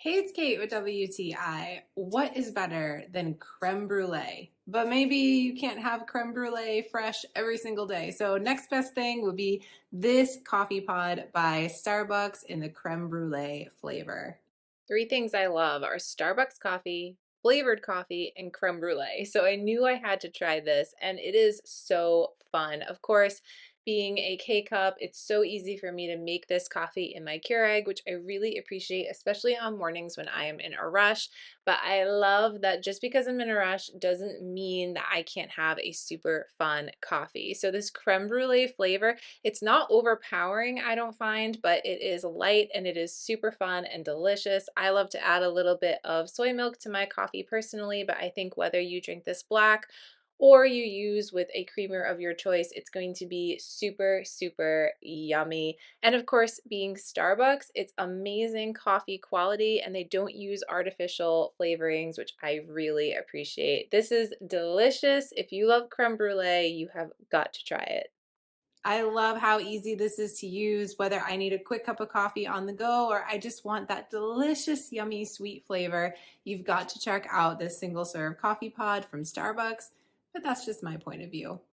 Hey, it's Kate with WTI. What is better than creme brulee? But maybe you can't have creme brulee fresh every single day. So next best thing would be this coffee pod by Starbucks in the creme brulee flavor. Three things I love are Starbucks coffee, flavored coffee, and creme brulee. So I knew I had to try this, and it is so fun. Of course, being a K cup, it's so easy for me to make this coffee in my Keurig, which I really appreciate, especially on mornings when I am in a rush. But I love that just because I'm in a rush doesn't mean that I can't have a super fun coffee. So this creme brulee flavor, it's not overpowering, I don't find, but it is light and it is super fun and delicious. I love to add a little bit of soy milk to my coffee personally, but I think whether you drink this black or you use with a creamer of your choice, it's going to be super, super yummy. And of course, being Starbucks, it's amazing coffee quality and they don't use artificial flavorings, which I really appreciate. This is delicious. If you love creme brulee, you have got to try it. I love how easy this is to use, whether I need a quick cup of coffee on the go or I just want that delicious, yummy, sweet flavor. You've got to check out this single serve coffee pod from Starbucks, but that's just my point of view.